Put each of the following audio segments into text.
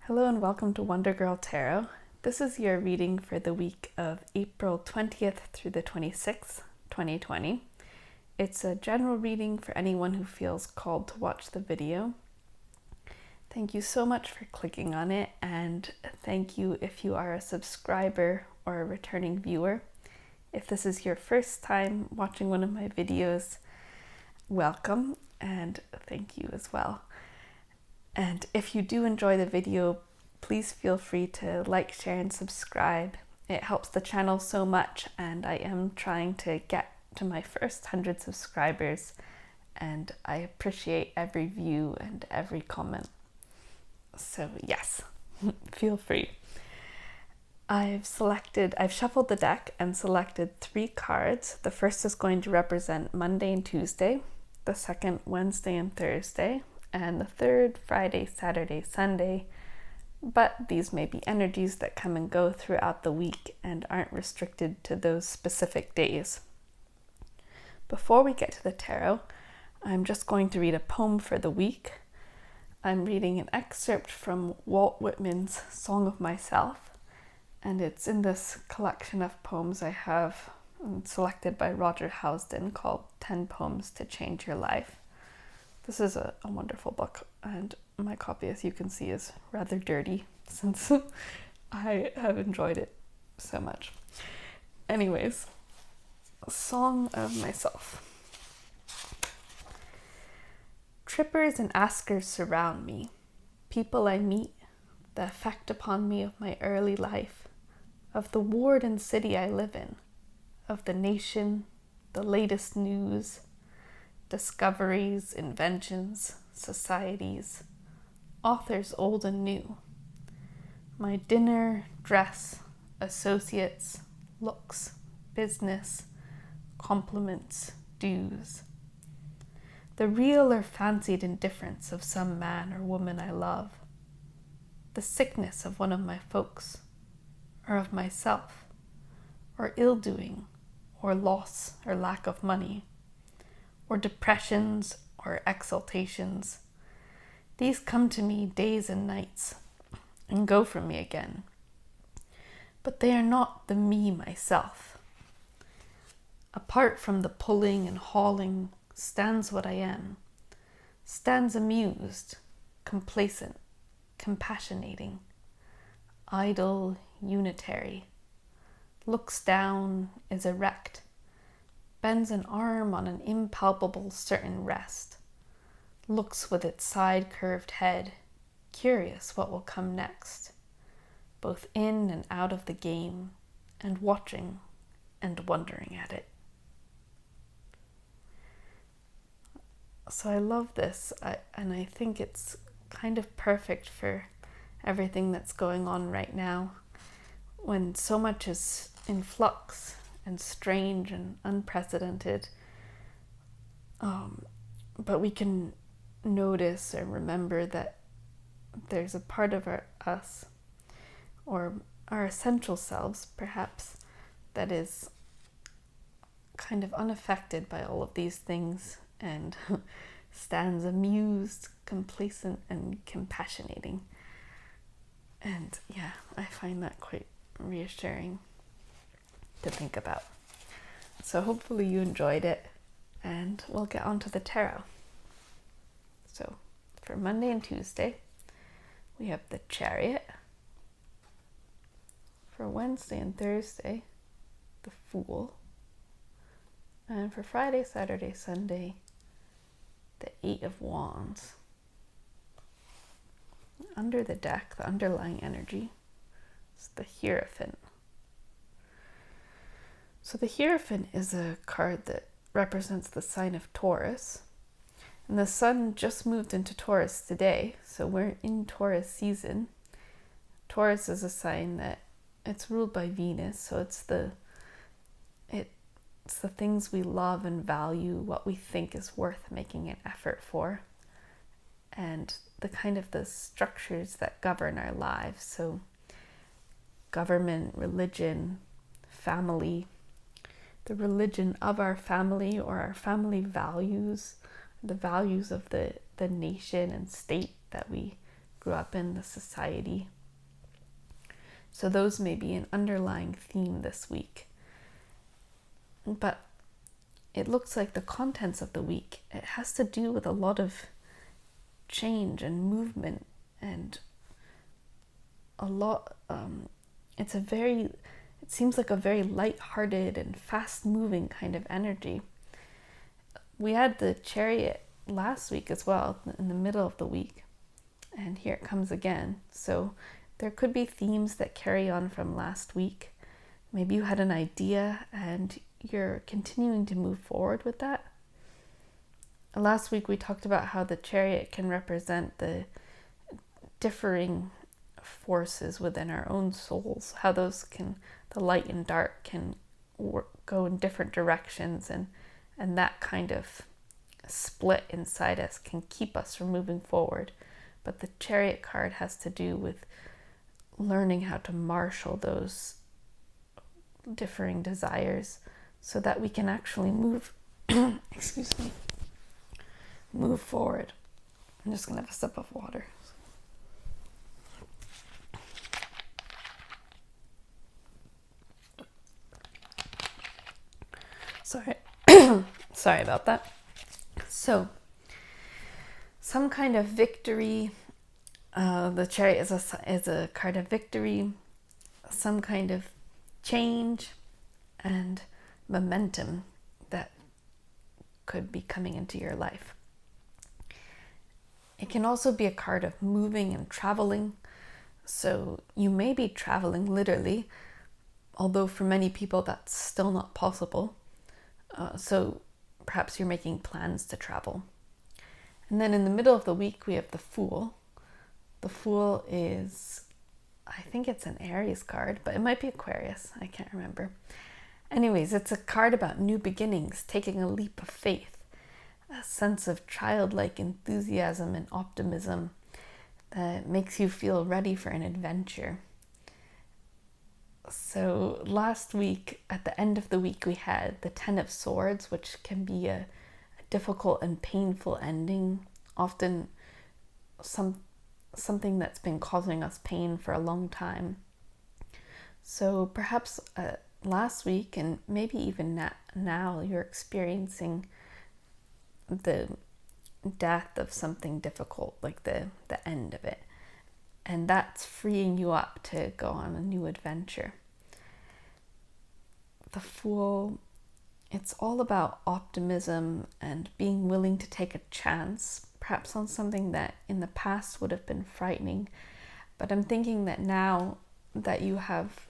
Hello and welcome to Wonder Girl Tarot. This is your reading for the week of April 20th through the 26th, 2020. It's a general reading for anyone who feels called to watch the video. Thank you so much for clicking on it, and thank you if you are a subscriber or a returning viewer. If this is your first time watching one of my videos, welcome and thank you as well. And if you do enjoy the video, please feel free to like, share, and subscribe. It helps the channel so much, and I am trying to get to my first 100 subscribers, and I appreciate every view and every comment. So yes, feel free. I've shuffled the deck and selected 3 cards. The first is going to represent Monday and Tuesday, the second Wednesday and Thursday, and the third Friday, Saturday, Sunday, but these may be energies that come and go throughout the week and aren't restricted to those specific days. Before we get to the tarot, I'm just going to read a poem for the week. I'm reading an excerpt from Walt Whitman's Song of Myself, and it's in this collection of poems I have selected by Roger Housden called 10 Poems to Change Your Life. This is a wonderful book, and my copy, as you can see, is rather dirty since I have enjoyed it so much. Anyways, Song of Myself. Trippers and askers surround me, people I meet, the effect upon me of my early life, of the ward and city I live in, of the nation, the latest news, discoveries, inventions, societies, authors old and new, my dinner, dress, associates, looks, business, compliments, dues, the real or fancied indifference of some man or woman I love, the sickness of one of my folks, or of myself, or ill-doing, or loss or lack of money, or depressions or exaltations. These come to me days and nights and go from me again. But they are not the me myself. Apart from the pulling and hauling stands what I am, stands amused, complacent, compassionating, idle, unitary, looks down, is erect, bends an arm on an impalpable certain rest, looks with its side-curved head, curious what will come next, both in and out of the game, and watching and wondering at it. So I love this, and I think it's kind of perfect for everything that's going on right now, when so much is in flux and strange and unprecedented, but we can notice or remember that there's a part of us, or our essential selves perhaps, that is kind of unaffected by all of these things and stands amused, complacent, and compassionating. And yeah, I find that quite reassuring to think about. So hopefully you enjoyed it, and we'll get on to the tarot. So for Monday and Tuesday, we have the Chariot. For Wednesday and Thursday, the Fool. And for Friday, Saturday, Sunday, the 8 of Wands. Under the deck, the underlying energy is the Hierophant. So the Hierophant is a card that represents the sign of Taurus. And the sun just moved into Taurus today, so we're in Taurus season. Taurus is a sign that it's ruled by Venus, so it's the things we love and value, what we think is worth making an effort for, and the structures that govern our lives. So government, religion, family, the religion of our family or our family values, the values of the nation and state that we grew up in, the society. So those may be an underlying theme this week. But it looks like the contents of the week, it has to do with a lot of change and movement, and a lot, it seems like a very light-hearted and fast-moving kind of energy. We had the Chariot last week as well, in the middle of the week, and here it comes again. So there could be themes that carry on from last week. Maybe you had an idea and you're continuing to move forward with that. Last week we talked about how the Chariot can represent the differing forces within our own souls, how the light and dark can go in different directions, and that kind of split inside us can keep us from moving forward. But the Chariot card has to do with learning how to marshal those differing desires so that we can actually move move forward. I'm just gonna have a sip of water. Sorry about that. So some kind of victory. The Chariot is a card of victory, some kind of change and momentum that could be coming into your life. It can also be a card of moving and traveling. So you may be traveling literally, although for many people that's still not possible. So perhaps you're making plans to travel. And then in the middle of the week, we have the Fool. The Fool is, I think it's an Aries card, but it might be Aquarius. I can't remember. Anyways, it's a card about new beginnings, taking a leap of faith, a sense of childlike enthusiasm and optimism that makes you feel ready for an adventure. So last week, at the end of the week, we had the Ten of Swords, which can be a difficult and painful ending, often something that's been causing us pain for a long time. So perhaps last week, and maybe even now, you're experiencing the death of something difficult, like the end of it. And that's freeing you up to go on a new adventure. The Fool, it's all about optimism and being willing to take a chance, perhaps on something that in the past would have been frightening. But I'm thinking that now that you have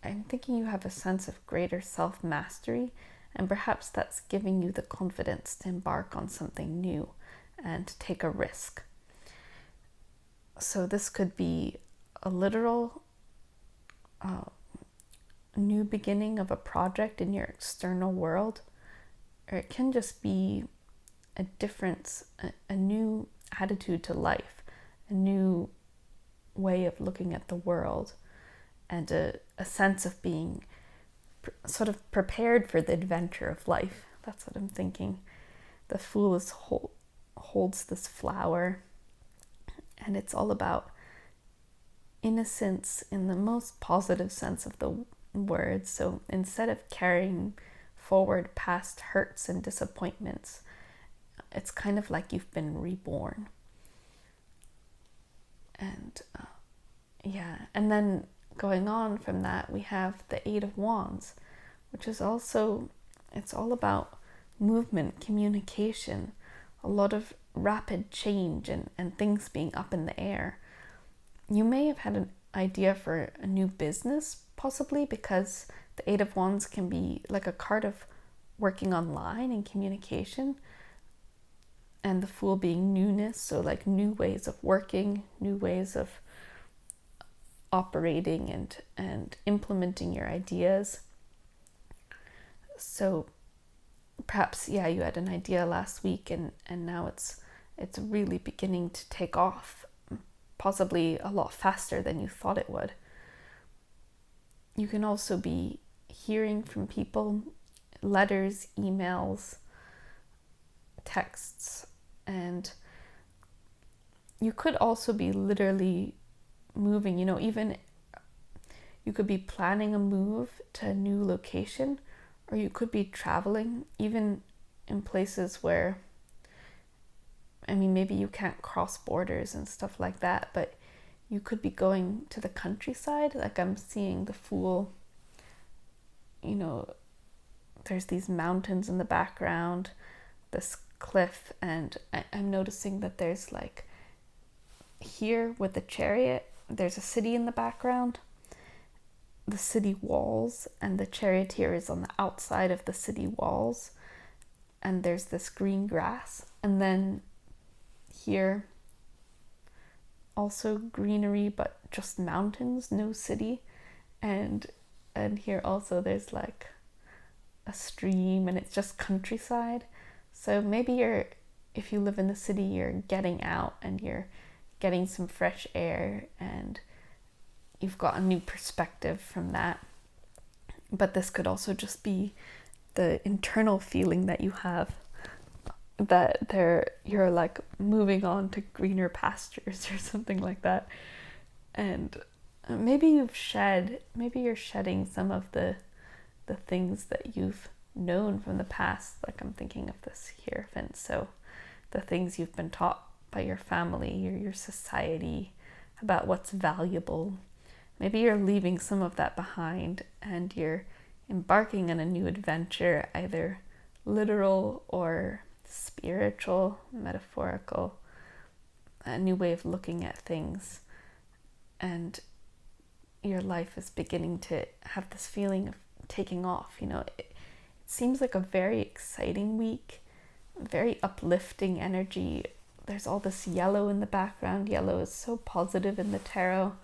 a sense of greater self-mastery, and perhaps that's giving you the confidence to embark on something new and to take a risk. So this could be a literal new beginning of a project in your external world, or it can just be a difference, a new attitude to life, a new way of looking at the world, and a sense of being sort of prepared for the adventure of life. That's what I'm thinking. The Fool holds this flower, and it's all about innocence in the most positive sense of the word. So instead of carrying forward past hurts and disappointments, it's kind of like you've been reborn. And and then going on from that, we have the Eight of Wands, which is also, it's all about movement, communication, a lot of rapid change and things being up in the air. You may have had an idea for a new business, possibly, because the Eight of Wands can be like a card of working online and communication, and the Fool being newness, so like new ways of working, new ways of operating and implementing your ideas. So perhaps, you had an idea last week and now it's really beginning to take off, possibly a lot faster than you thought it would. You can also be hearing from people, letters, emails, texts, and you could also be literally moving, even you could be planning a move to a new location, or you could be traveling, even in places where, maybe you can't cross borders and stuff like that, but you could be going to the countryside. Like I'm seeing the Fool, there's these mountains in the background, this cliff, and I'm noticing that there's like, here with the chariot, there's a city in the background, the city walls, and the charioteer is on the outside of the city walls, and there's this green grass, and then here also greenery but just mountains, no city, and here also there's like a stream and it's just countryside. So maybe if you live in the city, you're getting out and you're getting some fresh air and you've got a new perspective from that. But this could also just be the internal feeling that you have that you're like moving on to greener pastures or something like that. And maybe you're shedding some of the things that you've known from the past. Like I'm thinking of this Hierophant. So the things you've been taught by your family, your society, about what's valuable. Maybe you're leaving some of that behind and you're embarking on a new adventure, either literal or spiritual, metaphorical, a new way of looking at things. And your life is beginning to have this feeling of taking off. It seems like a very exciting week, very uplifting energy. There's all this yellow in the background. Yellow is so positive in the tarot.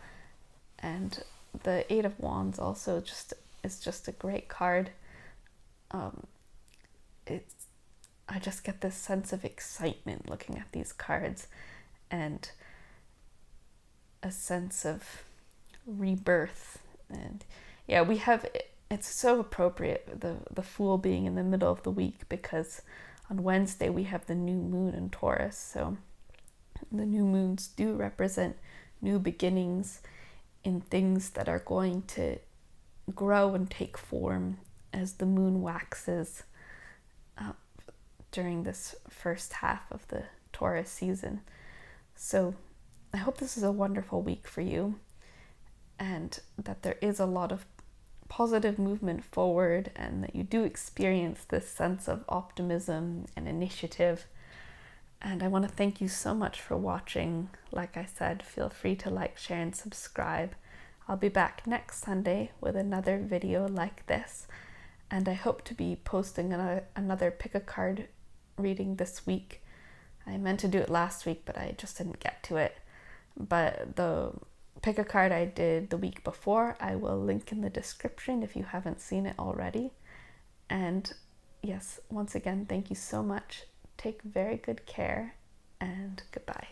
And the Eight of Wands also is just a great card. I just get this sense of excitement looking at these cards, and a sense of rebirth. And yeah, it's so appropriate, the Fool being in the middle of the week, because on Wednesday we have the new moon in Taurus. So the new moons do represent new beginnings in things that are going to grow and take form as the moon waxes during this first half of the Taurus season. So I hope this is a wonderful week for you, and that there is a lot of positive movement forward, and that you do experience this sense of optimism and initiative. And I want to thank you so much for watching. Like I said, feel free to like, share, and subscribe. I'll be back next Sunday with another video like this, and I hope to be posting another pick a card reading this week. I meant to do it last week, but I just didn't get to it. But the pick a card I did the week before, I will link in the description if you haven't seen it already. And yes, once again, thank you so much. Take very good care, and goodbye.